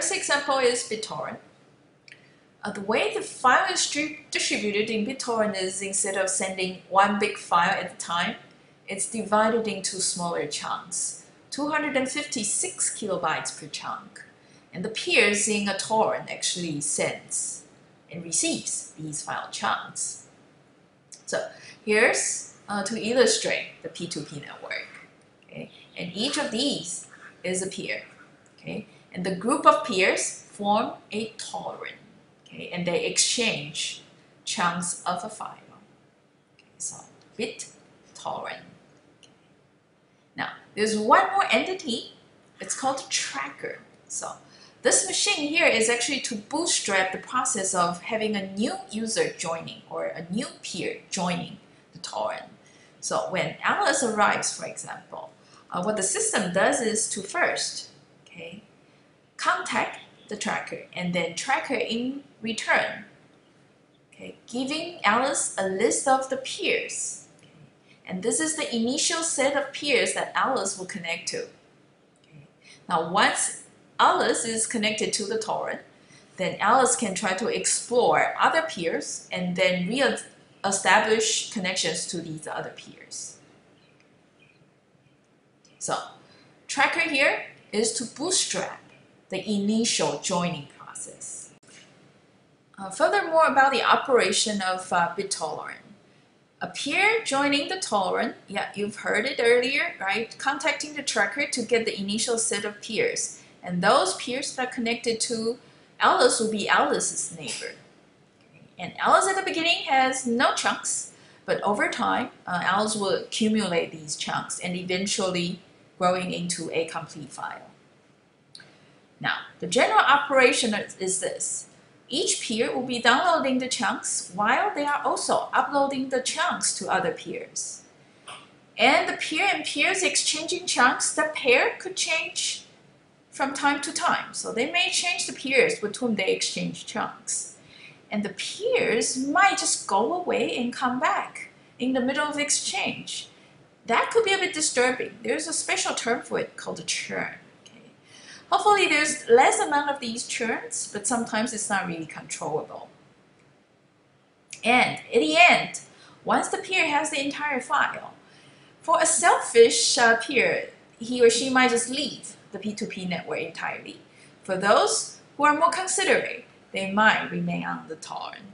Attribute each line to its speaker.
Speaker 1: first example is BitTorrent. The way the file is distributed in BitTorrent is instead of sending one big file at a time, it's divided into smaller chunks, 256 kilobytes per chunk. And the peers in a torrent actually sends and receives these file chunks. So here's to illustrate the P2P network. Okay? And each of these is a peer. Okay? And the group of peers form a torrent. Okay, and they exchange chunks of a file. Okay, so BitTorrent. Okay. Now, there's one more entity. It's called tracker. So this machine here is actually to bootstrap the process of having a new user joining or a new peer joining the torrent. So when Alice arrives, for example, what the system does is to first, okay, contact the tracker, and then tracker in return, okay, giving Alice a list of the peers. Okay. And this is the initial set of peers that Alice will connect to. Okay. Now, once Alice is connected to the torrent, then Alice can try to explore other peers and then re-establish connections to these other peers. So, tracker here is to bootstrap the initial joining process. Furthermore, about the operation of BitTorrent. A peer joining the torrent, yeah, you've heard it earlier, right? Contacting the tracker to get the initial set of peers. And those peers that are connected to Alice will be Alice's neighbor. Okay. And Alice at the beginning has no chunks, but over time, Alice will accumulate these chunks and eventually growing into a complete file. Now, the general operation is this. Each peer will be downloading the chunks while they are also uploading the chunks to other peers. And the peer and peers exchanging chunks, the pair could change from time to time. So they may change the peers with whom they exchange chunks. And the peers might just go away and come back in the middle of exchange. That could be a bit disturbing. There's a special term for it called a churn. Hopefully there's less amount of these churns, but sometimes it's not really controllable. And at the end, once the peer has the entire file, for a selfish peer, he or she might just leave the P2P network entirely. For those who are more considerate, they might remain on the torrent.